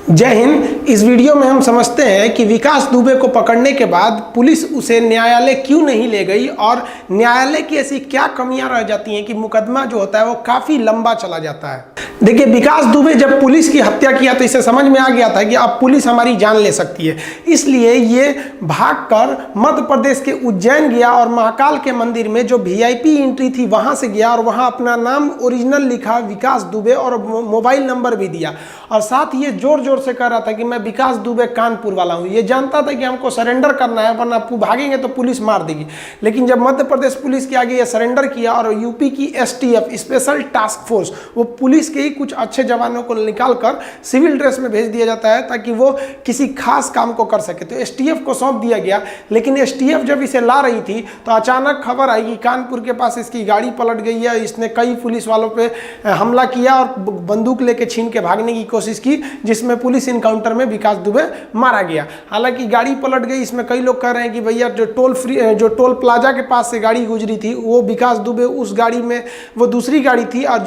जय हिंद। इस वीडियो में हम समझते हैं कि विकास दुबे को पकड़ने के बाद पुलिस उसे न्यायालय क्यों नहीं ले गई और न्यायालय की ऐसी क्या कमियां रह जाती हैं कि मुकदमा जो होता है वो काफी लंबा चला जाता है। देखिए, विकास दुबे जब पुलिस की हत्या किया तो इसे समझ में आ गया था कि अब पुलिस हमारी जान ले सकती है, इसलिए ये भागकर मध्य प्रदेश के उज्जैन गया और महाकाल के मंदिर में जो वीआईपी एंट्री थी वहां से गया और वहां अपना नाम ओरिजिनल लिखा विकास दुबे और मोबाइल नंबर भी दिया और साथ ही ये जोर जोर से कह रहा था कि मैं विकास दुबे कानपुर वाला हूं। ये जानता था कि हमको सरेंडर करना है, वरना भागेंगे तो पुलिस मार देगी। लेकिन जब मध्य प्रदेश पुलिस के आगे ये सरेंडर किया और यूपी की एसटीएफ स्पेशल टास्क फोर्स, वो पुलिस के ही कुछ अच्छे जवानों को निकालकर सिविल ड्रेस में भेज दिया जाता है ताकि वो किसी खास काम को कर सके, तो एसटीएफ को सौंप दिया गया। लेकिन एसटीएफ जब इसे ला रही थी तो अचानक खबर आई कि कानपुर के पास इसकी गाड़ी पलट गई है, इसने कई पुलिस वालों पे हमला किया और बंदूक लेके छीन के भागने की कोशिश की, जिसमें पुलिस इनकाउंटर में विकास दुबे मारा गया। हालांकि गाड़ी पलट गई, इसमें कई लोग कह रहे हैं कि भैया जो टोल प्लाजा के पास से गाड़ी गुजरी थी वो विकास दुबे उस गाड़ी में वो दूसरी गाड़ी थी और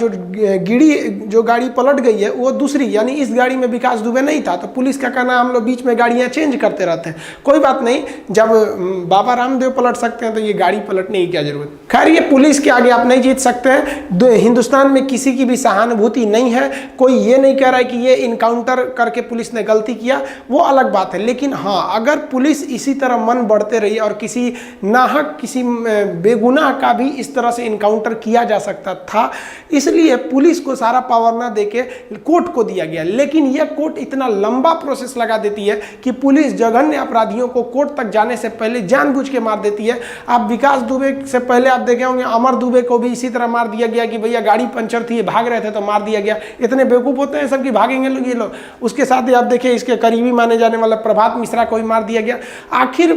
जो गाड़ी पलट गई है वो दूसरी, यानी इस गाड़ी में विकास दुबे नहीं था। तो पुलिस का कहना हम लोग बीच में गाड़ियां चेंज करते रहते हैं, कोई बात नहीं, जब बाबा रामदेव पलट सकते हैं तो ये गाड़ी पलटने की क्या जरूरत। खैर, ये पुलिस के आगे आप नहीं जीत सकते हैं। हिंदुस्तान में किसी की भी सहानुभूति नहीं है, कोई ये नहीं कह रहा है कि ये इनकाउंटर करके पुलिस ने गलती किया, वो अलग बात है। लेकिन हाँ, अगर पुलिस इसी तरह मन बढ़ते रही और किसी नाहक किसी बेगुनाह का भी इस तरह से इनकाउंटर किया जा सकता था, इसलिए पुलिस को सारा पावर ना देके कोर्ट को दिया गया। लेकिन यह कोर्ट इतना लंबा प्रोसेस लगा देती है कि पुलिस जघन्य अपराधियों को कोर्ट तक जाने से पहले जानबूझ के मार देती है। आप विकास दुबे से पहले आप देखे होंगे अमर दुबे को भी इसी तरह मार दिया गया कि भैया गाड़ी पंचर थी, भाग रहे थे तो मार दिया गया। इतने बेवकूफ होते हैं सब कि भागेंगे लोग ये लोग। उसके साथ ही आप देखिए इसके करीबी माने जाने वाला प्रभात मिश्रा को भी मार दिया गया। आखिर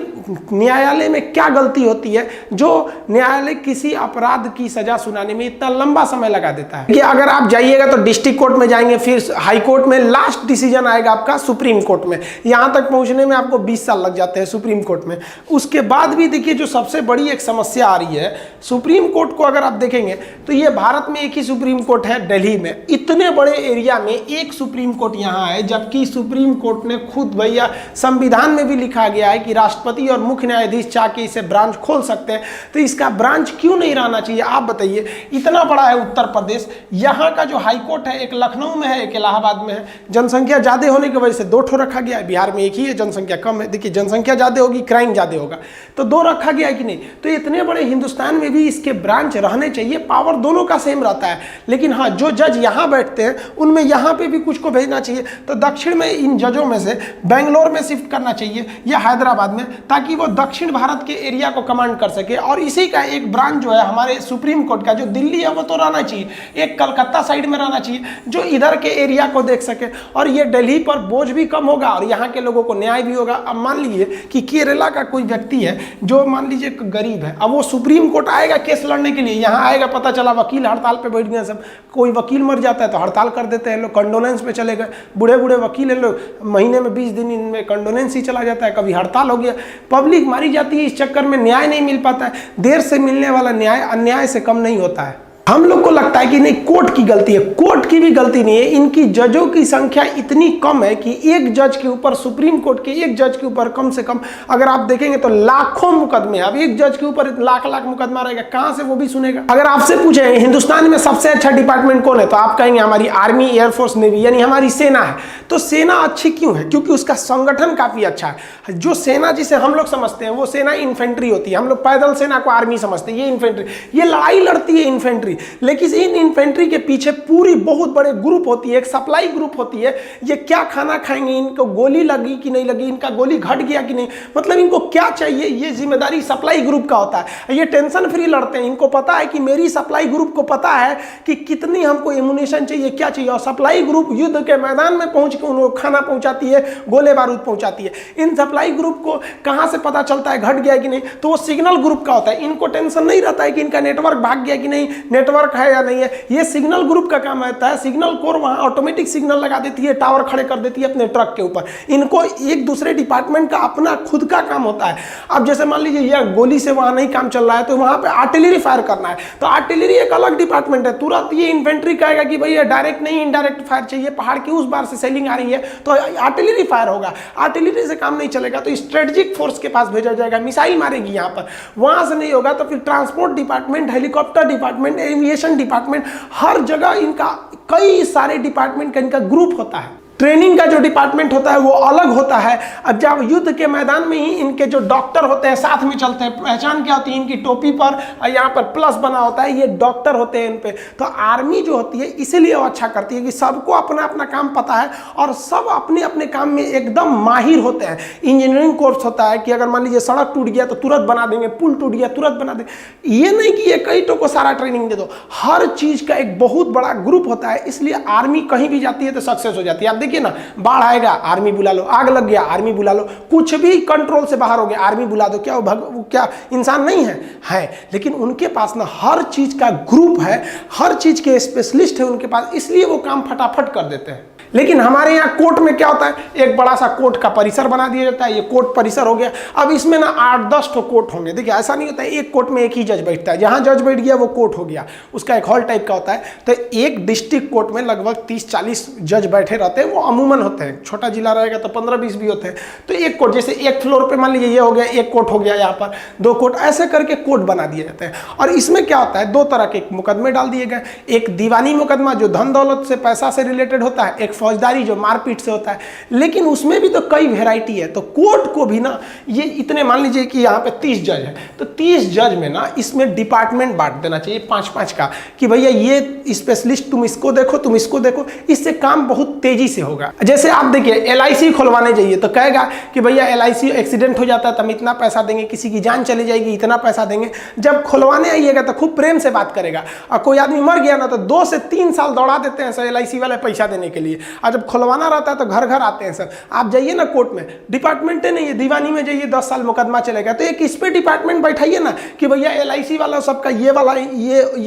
न्यायालय में क्या गलती होती है जो न्यायालय किसी अपराध की सजा सुनाने में इतना लंबा समय लगा देता है कि अगर आप जाइएगा तो डिस्ट्रिक्ट कोर्ट में जाएंगे, फिर हाई कोर्ट में, लास्ट डिसीजन आएगा आपका सुप्रीम कोर्ट में। यहां तक पहुंचने में आपको 20 साल लग जाते हैं सुप्रीम कोर्ट में। उसके बाद भी देखिए जो सबसे बड़ी एक समस्या आ रही है, सुप्रीम कोर्ट को अगर आप देखेंगे तो ये भारत में एक ही सुप्रीम कोर्ट है दिल्ली में। इतने बड़े एरिया में एक सुप्रीम कोर्ट यहाँ है, जबकि सुप्रीम कोर्ट ने खुद भैया संविधान में भी लिखा गया है कि राष्ट्रपति और मुख्य न्यायाधीश चाह के इसे ब्रांच खोल सकते हैं। तो इसका ब्रांच क्यों नहीं रहना चाहिए आप बताइए। इतना बड़ा है उत्तर प्रदेश, यहाँ का जो हाई कोर्ट है एक लखनऊ में है, एक इलाहाबाद में है। जनसंख्या ज्यादा होने की वजह से 2 ठो रखा गया है, बिहार में एक ही है, जनसंख्या कम है। देखिए जनसंख्या ज्यादा होगी क्राइम ज्यादा होगा, तो 2 रखा गया है कि नहीं। तो इतने बड़े हिंदुस्तान में भी इसके ब्रांच रहने चाहिए, पावर दोनों का सेम रहता है। लेकिन हाँ, जो जज यहाँ बैठते हैं उनमें यहाँ पे भी कुछ को भेजना चाहिए। तो दक्षिण में इन जजों में से बेंगलोर में शिफ्ट करना चाहिए या हैदराबाद में, ताकि वो दक्षिण भारत के एरिया को कमांड कर सके। और इसी का एक ब्रांच जो है हमारे सुप्रीम कोर्ट का जो दिल्ली है वो तो रहना चाहिए, एक कलकत्ता साइड में रहना चाहिए जो इधर के एरिया को देख सके, और ये दिल्ली पर बोझ भी कम होगा और यहाँ के लोगों को न्याय भी होगा। अब मान लीजिए कि केरला का कोई व्यक्ति है जो मान लीजिए गरीब है, अब वो सुप्रीम कोर्ट आएगा केस लड़ने के लिए, यहाँ आएगा, पता चला वकील हड़ताल पे बैठ गए सब, कोई वकील मर जाता है तो हड़ताल कर देते हैं लोग, कंडोलेंस पे चले गए। बूढ़े बूढ़े वकील हैं लोग, महीने में 20 दिन इनमें कंडोलेंस ही चला जाता है, कभी हड़ताल हो गया, पब्लिक मारी जाती है। इस चक्कर में न्याय नहीं मिल पाता है। देर से मिलने वाला न्याय अन्याय से कम नहीं होता है। हम लोग को लगता है कि नहीं कोर्ट की गलती है, कोर्ट की भी गलती नहीं है। इनकी जजों की संख्या इतनी कम है कि एक जज के ऊपर, सुप्रीम कोर्ट के एक जज के ऊपर कम से कम अगर आप देखेंगे तो लाखों मुकदमे। अब एक जज के ऊपर लाख लाख मुकदमा रहेगा, कहां से वो भी सुनेगा। अगर आपसे पूछे हिंदुस्तान में सबसे अच्छा डिपार्टमेंट कौन है तो आप कहेंगे हमारी आर्मी, एयरफोर्स, नेवी, यानी हमारी सेना है। तो सेना अच्छी क्यों है? क्योंकि उसका संगठन काफी अच्छा है। जो सेना जिसे हम लोग समझते हैं वो सेना इन्फेंट्री होती है। हम लोग पैदल सेना को आर्मी समझते हैं, ये इन्फेंट्री, ये लड़ाई लड़ती है इन्फेंट्री। लेकिन इन इन्फेंट्री के पीछे पूरी बहुत बड़े ग्रुप होती है, एक सप्लाई ग्रुप होती है। ये क्या खाना खाएंगे, इनको गोली लगी कि नहीं लगी, इनका गोली घट गया कि नहीं, मतलब इनको क्या चाहिए, ये जिम्मेदारी सप्लाई ग्रुप का होता है। ये टेंशन फ्री लड़ते हैं, इनको पता है कि मेरी सप्लाई ग्रुप को पता है कि कितनी हमको एमुनेशन चाहिए, क्या चाहिए, और सप्लाई ग्रुप युद्ध के मैदान में पहुंच के उनको खाना पहुंचाती है, गोले बारूद पहुंचाती है। इन सप्लाई ग्रुप को कहां से पता चलता है घट गया कि नहीं, तो वो सिग्नल ग्रुप का होता है। इनको टेंशन नहीं रहता है कि इनका नेटवर्क भाग गया कि नहीं, नेटवर्क नेटवर्क है या नहीं है, ये सिग्नल ग्रुप का काम रहता है। सिग्नल कोर वहाँ ऑटोमेटिक सिग्नल लगा देती है, टावर खड़े कर देती है अपने ट्रक के ऊपर। इनको एक दूसरे डिपार्टमेंट का अपना खुद का काम होता है। अब जैसे मान लीजिए यह गोली से वहाँ नहीं काम चल रहा है तो वहाँ पे आर्टिलरी फायर करना है, तो आर्टिलरी एक अलग डिपार्टमेंट है। तुरंत ये इन्फेंट्री कहेगा कि भैया डायरेक्ट नहीं इंडायरेक्ट फायर चाहिए, पहाड़ की उस बार से सेलिंग आ रही है तो आर्टिलरी फायर होगा। आर्टिलरी से काम नहीं चलेगा तो स्ट्रेटेजिक फोर्स के पास भेजा जाएगा, मिसाइल मारेगी यहाँ पर। वहाँ से नहीं होगा तो फिर transport department, helicopter department, aviation department, हर जगह इनका कई सारे डिपार्टमेंट का इनका ग्रुप होता है। ट्रेनिंग का जो डिपार्टमेंट होता है वो अलग होता है। अब जब युद्ध के मैदान में ही इनके जो डॉक्टर होते हैं साथ में चलते हैं, पहचान क्या होती है इनकी टोपी पर यहाँ पर प्लस बना होता है, ये डॉक्टर होते हैं इन पे। तो आर्मी जो होती है इसीलिए वो अच्छा करती है कि सबको अपना अपना काम पता है और सब अपने अपने काम में एकदम माहिर होते हैं। इंजीनियरिंग कोर्स होता है कि अगर मान लीजिए सड़क टूट गया तो तुरंत बना देंगे, पुल टूट गया तुरंत बना देंगे। ये नहीं कि ये कई को सारा ट्रेनिंग दे दो, हर चीज का एक बहुत बड़ा ग्रुप होता है। इसलिए आर्मी कहीं भी जाती है तो सक्सेस हो जाती है। आप देखिए ना, बाढ़ आएगा आर्मी बुला लो, आग लग गया आर्मी बुला लो, कुछ भी कंट्रोल से बाहर हो गया आर्मी बुला दो। क्या वो क्या इंसान नहीं है, लेकिन उनके पास ना हर चीज का ग्रुप है, हर चीज के स्पेशलिस्ट है उनके पास, इसलिए वो काम फटाफट कर देते हैं। लेकिन हमारे यहाँ कोर्ट में क्या होता है, एक बड़ा सा कोर्ट का परिसर बना दिया जाता है, ये कोर्ट परिसर हो गया। अब इसमें ना 8-10 तो कोर्ट होंगे। देखिए ऐसा नहीं होता है एक कोर्ट में एक ही जज बैठता है, जहाँ जज बैठ गया वो कोर्ट हो गया, उसका एक हॉल टाइप का होता है। तो एक डिस्ट्रिक्ट कोर्ट में लगभग 30-40 जज बैठे रहते हैं, वो अमूमन होते हैं। छोटा जिला रहेगा तो 15-20 भी होते हैं। तो एक कोर्ट, जैसे एक फ्लोर पे मान लीजिए ये हो गया, एक कोर्ट हो गया, यहाँ पर 2 कोर्ट, ऐसे करके कोर्ट बना दिए जाते हैं। और इसमें क्या होता है, 2 तरह के मुकदमे डाल दिए गए। एक दीवानी मुकदमा जो धन दौलत से, पैसा से रिलेटेड होता है, एक फौजदारी जो मारपीट से होता है। लेकिन उसमें भी तो कई वेराइटी है। तो कोर्ट को भी ना ये इतने, मान लीजिए कि यहाँ पे 30 जज है, तो 30 जज में ना इसमें डिपार्टमेंट बांट देना चाहिए 5-5 का, कि भैया ये स्पेशलिस्ट तुम इसको देखो, तुम इसको देखो। इससे काम बहुत तेजी से होगा। जैसे आप देखिए LIC खुलवाने जाइए तो कहेगा कि भैया LIC एक्सीडेंट हो जाता है तो हम इतना पैसा देंगे, किसी की जान चली जाएगी इतना पैसा देंगे। जब खुलवाने आइएगा तो खूब प्रेम से बात करेगा। और कोई आदमी मर गया ना तो 2 से 3 साल दौड़ा देते हैं सर LIC वाले पैसा देने के लिए। और जब खुलवाना रहता है तो घर घर आते हैं सर। आप जाइए ना कोर्ट में, डिपार्टमेंट नहीं है, दीवानी में जाइए 10 साल मुकदमा चलेगा, तो एक इस पे डिपार्टमेंट बैठाइए ना कि भैया LIC वाला सबका ये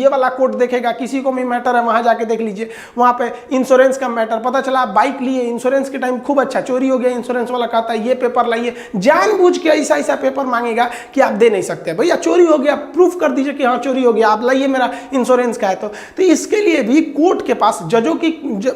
वाला कोर्ट देखेगा। किसी को भी मैटर है वहां जाके देख लीजिए, वहां पे इंश्योरेंस का मैटर पता चला। आप बाइक लिए, इंश्योरेंस के टाइम खूब अच्छा चोरी हो गया, इंश्योरेंस वाला कहता है ये पेपर लाइए, जानबूझ के ऐसा पेपर मांगेगा कि आप दे नहीं सकते। भैया चोरी हो गया, प्रूफ कर दीजिए कि हाँ चोरी हो गया, आप लाइए मेरा इंश्योरेंस का है। तो इसके लिए भी कोर्ट के पास जजों की,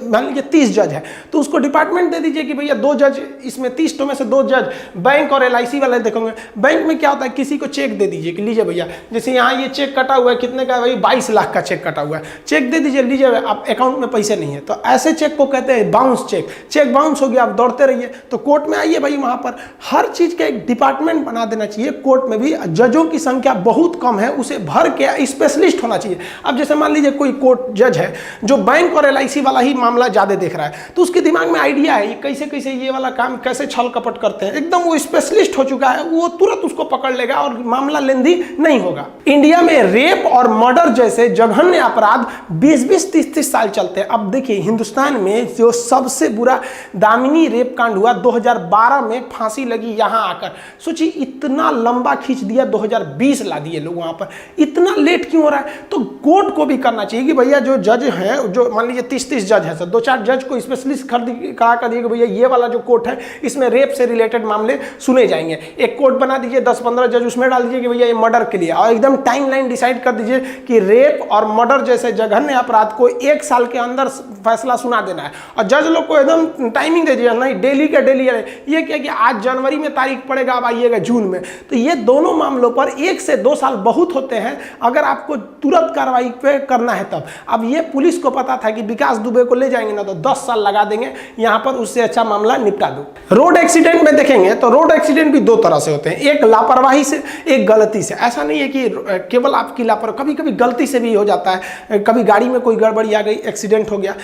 मान लीजिए 30 जज है तो उसको डिपार्टमेंट दे दीजिए कि भैया 2 जज, इसमें 30 में से 2 जज बैंक और LIC वाले देखेंगे। बैंक में क्या होता है, किसी को चेक दे दीजिए कि लीजिए भैया, जैसे यहाँ ये चेक कटा हुआ है, कितने का, भाई 22 लाख का चेक कटा हुआ है, चेक दे दीजिए, लीजिए आप अकाउंट में पैसे नहीं है। तो ऐसे चेक को कहते हैं बाउंस चेक। चेक बाउंस हो गया, आप दौड़ते रहिए। तो कोर्ट में आइए भाई, वहां पर हर चीज का एक डिपार्टमेंट बना देना चाहिए। कोर्ट में भी जजों की संख्या बहुत कम है, उसे भर के स्पेशलिस्ट होना चाहिए। अब जैसे मान लीजिए कोई कोर्ट जज है जो बैंक और LIC वाला ही मामला ज्यादा देख रहा है, तो उसके दिमाग में आइडिया है कैसे कैसे ये वाला काम कैसे छल कपट करते हैं, एकदम वो स्पेशलिस्ट हो चुका है, वो तुरंत उसको पकड़ लेगा और मामला लेंदी नहीं होगा। इंडिया में रेप और मर्डर जैसे जघन्य अपराध 20-20, 30-30 साल चलते हैं। अब देखिए हिंदुस्तान में जो सबसे बुरा दामिनी रेप कांड हुआ 2012 में, फांसी लगी यहां आकर। सोचिए इतना लंबा खींच दिया, 2020 ला दिए लोग वहां पर। इतना लेट क्यों हो रहा है? तो कोर्ट को भी करना चाहिए कि भैया जो जज हैं, जो मान लीजिए 30-30 जज है सर, 2-4 जज को स्पेशलिस्ट करा कर दिए कि भैया ये वाला जो कोर्ट है इसमें रेप से रिलेटेड मामले सुने जाएंगे। एक कोर्ट बना दीजिए, 10-15 जज उसमें डाल दीजिए कि भैया ये मर्डर के लिए, और एकदम टाइमलाइन डिसाइड कर दीजिए कि रेप और मर्डर जैसे जघन्य अपराध को 1 साल के अंदर फैसला सुना देना है। और जज लोग को एकदम टाइमिंग दे दीजिए, नहीं डेली का डेली। ये क्या कि आज जनवरी में तारीख पड़ेगा, अब आइएगा जून में। तो ये दोनों मामलों पर 1 से 2 साल बहुत होते हैं अगर आपको तुरंत कार्रवाई पे करना है तब। अब ये पुलिस को पता था कि विकास दुबे को ले जाएंगे ना तो 10 साल लगा देंगे यहाँ पर, उससे अच्छा मामला निपटा दो। रोड एक्सीडेंट में देखेंगे तो रोड एक्सीडेंट भी 2 तरह से होते हैं, एक लापरवाही से, एक गलती से। ऐसा नहीं है कि केवल आपकी लापरवाही, कभी कभी गलती से भी हो जाता है। कभी गाड़ी में कोई गड़बड़ी आ गई, एक्सीडेंट हो गया।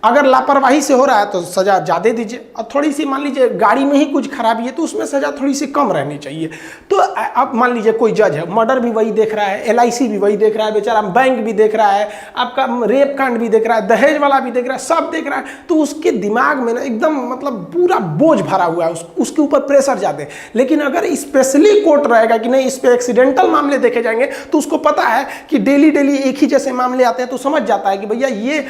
अगर लापरवाही से हो रहा है तो सजा ज़्यादा दीजिए, और थोड़ी सी मान लीजिए गाड़ी में ही कुछ खराबी है तो उसमें सजा थोड़ी सी कम रहनी चाहिए। तो अब मान लीजिए कोई जज है, मर्डर भी वही देख रहा है, LIC भी वही देख रहा है बेचारा, बैंक भी देख रहा है, आपका रेप कांड भी देख रहा है, दहेज वाला भी देख रहा है, सब देख रहा है, तो उसके दिमाग में ना एकदम मतलब पूरा बोझ भरा हुआ है, उसके ऊपर प्रेशर ज़्यादा है। लेकिन अगर स्पेशली कोर्ट रहेगा कि नहीं इस पर एक्सीडेंटल मामले देखे जाएंगे, तो उसको पता है कि डेली डेली एक ही जैसे मामले आते हैं, तो समझ जाता है कि भैया ये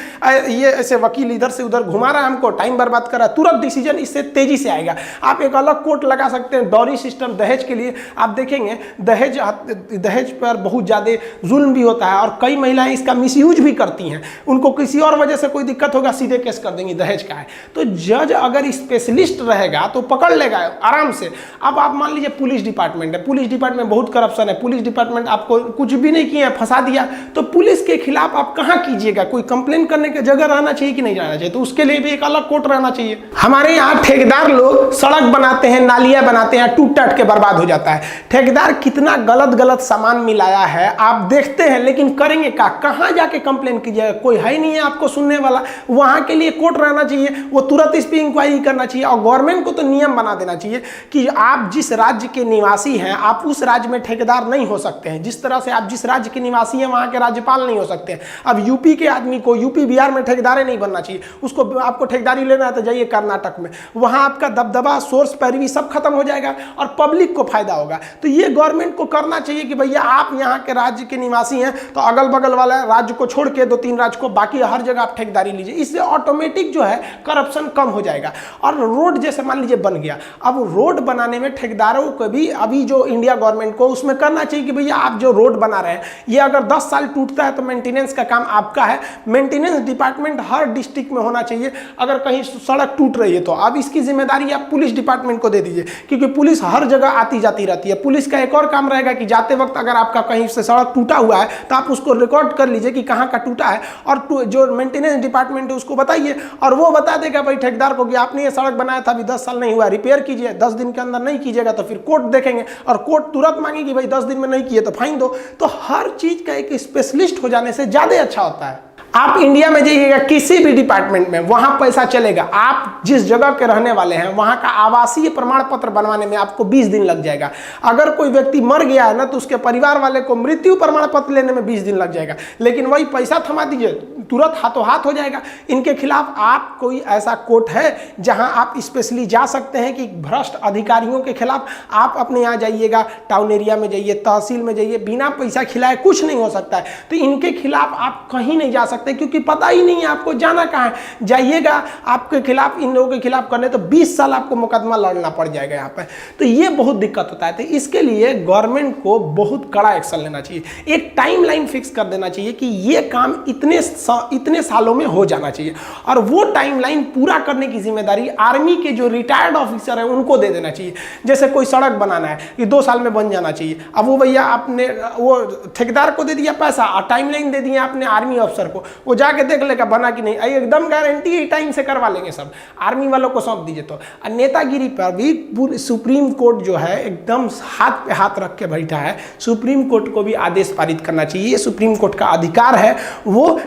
ऐसे वकील इधर से उधर घुमा रहा है, हमको टाइम बर्बाद कर रहा है, तुरंत डिसीजन इससे तेजी से आएगा। आप एक अलग कोर्ट लगा सकते हैं डॉरी सिस्टम दहेज के लिए। आप देखेंगे दहेज पर बहुत ज़्यादा जुल्म भी होता है और कई महिलाएं इसका मिसयूज भी करती हैं, उनको किसी और वजह से कोई दिक्कत होगा सीधे केस कर देंगी दहेज का है। तो जज अगर स्पेशलिस्ट रहेगा तो पकड़ लेगा आराम से। अब आप मान लीजिए पुलिस डिपार्टमेंट है, पुलिस डिपार्टमेंट बहुत करप्शन है, पुलिस डिपार्टमेंट आपको कुछ भी नहीं किया है, फंसा दिया, तो पुलिस के खिलाफ आप कहाँ कीजिएगा? कोई कंप्लेन करने की जगह रहना चाहिए कि नहीं रहना चाहिए? तो उसके लिए भी एक अलग कोर्ट रहना चाहिए। हमारे यहाँ ठेकेदार लोग सड़क बनाते हैं, नालियां बनाते हैं, टूट टाट के बर्बाद हो जाता है। ठेकेदार कितना गलत सामान मिलाया है आप देखते हैं, लेकिन करेंगे क्या? कहाँ जाके कंप्लेन कीजिएगा? कोई है ही नहीं है आपको सुनने वाला। वहां के लिए कोर्ट रहना चाहिए, वो तुरंत इस पर इंक्वायरी करना चाहिए। और गवर्नमेंट को तो नियम बना देना चाहिए कि आप जिस राज्य के निवासी हैं आप उस राज्य में ठेकेदार नहीं हो सकते हैं। जिस तरह से आप जिस राज्य के निवासी हैं वहां के राज्यपाल नहीं हो सकते हैं। अब यूपी के आदमी को यूपी बिहार में ठेकेदार नहीं बनना चाहिए, उसको आपको ठेकेदारी लेना है तो जाइए कर्नाटक में, वहां आपका दबदबा सोर्स पैरवी सब खत्म हो जाएगा और पब्लिक को फायदा होगा। तो ये गवर्नमेंट को करना चाहिए कि भैया आप यहाँ के राज्य के निवासी हैं तो अगल बगल वाला राज्य को छोड़ के 2-3 राज्य को बाकी हर जगह आप ठेकेदारी लीजिए। इससे ऑटोमेटिक जो है करप्शन कम हो जाएगा। और रोड जैसे मान लीजिए बन गया, अब रोड बनाने में ठेकेदारों को भी अभी जो इंडिया गवर्नमेंट को उसमें करना चाहिए कि भैया आप जो रोड बना रहे हैं ये अगर 10 साल टूटता है तो मेंटेनेंस का काम आपका है। मेंटेनेंस डिपार्टमेंट हर डिस्ट्रिक्ट में होना चाहिए। अगर कहीं सड़क टूट रही है तो अब इसकी जिम्मेदारी आप पुलिस डिपार्टमेंट को दे दीजिए, क्योंकि पुलिस हर जगह आती जाती रहती है। पुलिस का एक और काम रहेगा कि जाते वक्त अगर आपका कहीं से सड़क टूटा हुआ है तो आप उसको रिकॉर्ड कर लीजिए कि कहाँ का टूटा है, और जो मेंटेनेंस डिपार्टमेंट है उसको बताइए और वो बता देगा भाई ठेकेदार को कि आपने ये सड़क बनाया था अभी 10 साल नहीं हुआ, रिपेयर कीजिए। 10 दिन के अंदर नहीं कीजिएगा तो फिर कोर्ट देखेंगे और कोर्ट तुरंत मांगेगी भाई 10 दिन में नहीं किए तो फाइन दो। तो हर चीज का एक स्पेशलिस्ट हो जाने से ज्यादा अच्छा होता है। आप इंडिया में जाइएगा किसी भी डिपार्टमेंट में, वहां पैसा चलेगा। आप जिस जगह के रहने वाले हैं वहां का आवासीय प्रमाण पत्र बनवाने में आपको 20 दिन लग जाएगा। अगर कोई व्यक्ति मर गया है ना तो उसके परिवार वाले को मृत्यु प्रमाण पत्र लेने में 20 दिन लग जाएगा। लेकिन वही पैसा थमा दीजिए तुरंत हाथों हाथ हो जाएगा। इनके खिलाफ आप कोई ऐसा कोर्ट है जहां आप स्पेशली जा सकते हैं कि भ्रष्ट अधिकारियों के खिलाफ आप अपने यहाँ जाइएगा, टाउन एरिया में जाइए, तहसील में जाइए, बिना पैसा खिलाए कुछ नहीं हो सकता है। तो इनके खिलाफ आप कहीं नहीं जा सकते क्योंकि पता ही नहीं है आपको जाना कहाँ है। जाइएगा आपके खिलाफ, इन लोगों के खिलाफ करने तो 20 साल आपको मुकदमा लड़ना पड़ जाएगा यहाँ पे। तो ये बहुत दिक्कत होता है। तो इसके लिए गवर्नमेंट को बहुत कड़ा एक्शन लेना चाहिए। एक टाइमलाइन फिक्स कर देना चाहिए कि ये काम इतने सालों में हो जाना चाहिए, और वो टाइमलाइन पूरा करने की जिम्मेदारी आर्मी के जो रिटायर्ड ऑफिसर है उनको दे देना चाहिए। जैसे कोई सड़क बनाना है ये 2 साल में बन जाना चाहिए, अब वो भैया आपने वो ठेकेदार को दे दिया पैसा और टाइमलाइन दे दिया आपने आर्मी अफसर को, वो जाके देख लेगा बना कि नहीं, एकदम गारंटी टाइम से करवा लेंगे सब, आर्मी वालों को सौंप दीजिए। तो नेतागिरी पर भी सुप्रीम कोर्ट जो है एकदम हाथ पे हाथ रख के बैठा है। सुप्रीम कोर्ट को भी आदेश पारित करना चाहिए। ये सुप्रीम कोर्ट का अधिकार है, वो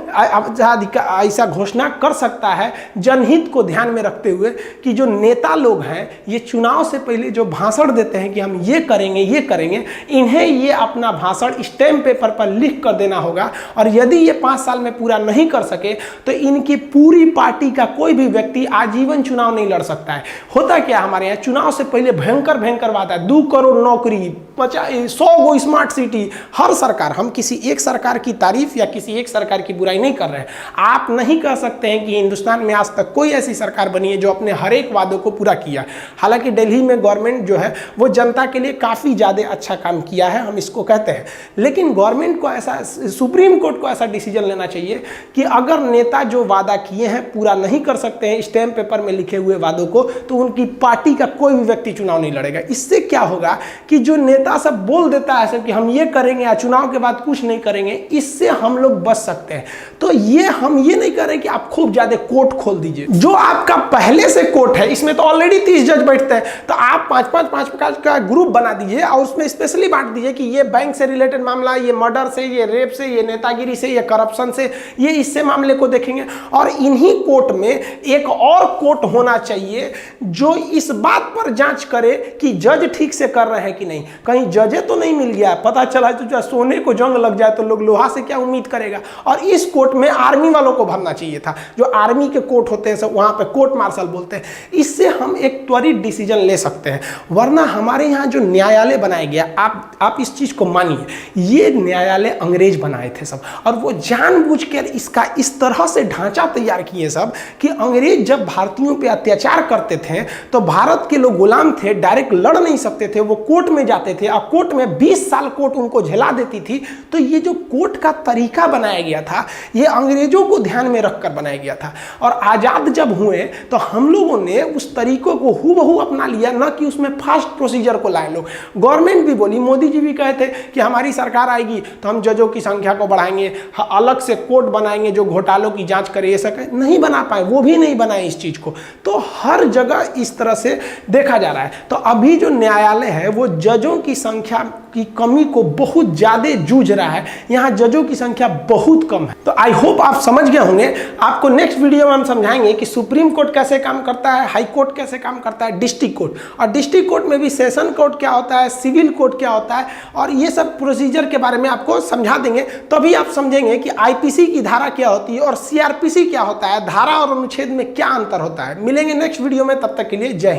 ऐसा घोषणा कर सकता है जनहित को ध्यान में रखते हुए कि जो नेता लोग हैं ये चुनाव से पहले जो भाषण देते हैं कि हम ये करेंगे ये करेंगे, इन्हें ये अपना भाषण स्टैम्प पेपर पर लिख कर देना होगा। और यदि ये 5 साल में पूरा नहीं कर सके तो इनकी पूरी पार्टी का कोई भी व्यक्ति आजीवन चुनाव नहीं लड़ सकता है। होता क्या हमारे यहाँ चुनाव से पहले भयंकर बात है, 2 करोड़ नौकरी, 100 गो स्मार्ट सिटी। हर सरकार, हम किसी एक सरकार की तारीफ या किसी एक सरकार की बुराई नहीं कर रहे हैं। आप नहीं कह सकते हैं कि हिंदुस्तान में आज तक कोई ऐसी सरकार बनी है जो अपने हर एक वादों को पूरा किया। हालांकि दिल्ली में गवर्नमेंट जो है वो जनता के लिए काफ़ी ज़्यादा अच्छा काम किया है, हम इसको कहते हैं। लेकिन गवर्नमेंट को ऐसा, सुप्रीम कोर्ट को ऐसा डिसीजन लेना चाहिए कि अगर नेता जो वादा किए हैं पूरा नहीं कर सकते हैं स्टैम्प पेपर में लिखे हुए वादों को, तो उनकी पार्टी का कोई भी व्यक्ति चुनाव नहीं लड़ेगा। इससे क्या होगा कि जो नेता सब बोल देता है सब कि हम ये करेंगे या चुनाव के बाद कुछ नहीं करेंगे, इससे हम लोग बच सकते हैं। तो ये हम ये नहीं कर रहे कि आप खूब ज्यादा कोर्ट खोल दीजिए। जो आपका पहले से कोर्ट है इसमें तो ऑलरेडी 30 जज बैठते हैं, तो आप 5-5 का ग्रुप बना दीजिए और उसमें स्पेशली बांट दीजिए कि ये बैंक से रिलेटेड मामला, ये मर्डर से, ये रेप से, ये नेतागिरी से, ये करप्शन से, ये इससे मामले को देखेंगे। और इन्हीं कोर्ट में एक और कोर्ट होना चाहिए जो इस बात पर जांच करे कि जज ठीक से कर रहे हैं कि नहीं। कहीं जजे तो नहीं मिल गया, पता चला तो सोने को जंग लग जाए तो लोग लोहा से क्या उम्मीद करेगा। और इस कोर्ट में आर्मी वालों को भरना चाहिए था, जो आर्मी के कोर्ट होते हैं सब, वहां पे कोर्ट मार्शल बोलते हैं। इससे हम एक त्वरित डिसीजन ले सकते हैं। वरना हमारे यहाँ जो न्यायालय बनाया गया, आप इस चीज को मानिए, ये न्यायालय अंग्रेज बनाए थे सब, और वो जानबूझकर इसका इस तरह से ढांचा तैयार किए सब कि अंग्रेज जब भारतीयों पे अत्याचार करते थे तो भारत के लोग गुलाम थे, डायरेक्ट लड़ नहीं सकते थे, वो कोर्ट में जाते थे और कोर्ट में 20 साल कोर्ट उनको झेला देती थी। तो ये जो कोर्ट का तरीका बनाया गया था, ये अंग्रेजों को ध्यान में रखकर बनाया गया था। और आजाद जब हुए तो हम लोगों ने उस तरीकों को हूबहू अपना लिया, ना कि उसमें फास्ट प्रोसीजर को लाए लोग। गवर्नमेंट भी बोली, मोदी जी भी कहे थे कि हमारी सरकार आएगी तो हम जजों की संख्या को बढ़ाएंगे, अलग से कोर्ट बनाएंगे जो घोटालों की जांच करे। ये सब नहीं बना पाए, वो भी नहीं बनाए इस चीज को। तो हर जगह इस तरह से देखा जा रहा है। तो अभी जो न्यायालय है वो जजों की संख्या की कमी को बहुत ज्यादा जूझ रहा है। यहाँ जजों की संख्या बहुत कम है। तो आई होप आप समझ गए होंगे। आपको नेक्स्ट वीडियो में हम समझाएंगे कि सुप्रीम कोर्ट कैसे काम करता है, हाई कोर्ट कैसे काम करता है, डिस्ट्रिक्ट कोर्ट, और डिस्ट्रिक्ट कोर्ट में भी सेशन कोर्ट क्या होता है, सिविल कोर्ट क्या होता है, और ये सब प्रोसीजर के बारे में आपको समझा देंगे। तभी आप समझेंगे कि आईपीसी की धारा क्या होती है और सीआरपीसी क्या होता है, धारा और अनुच्छेद में क्या अंतर होता है। मिलेंगे नेक्स्ट वीडियो में, तब तक के लिए जय हिंद।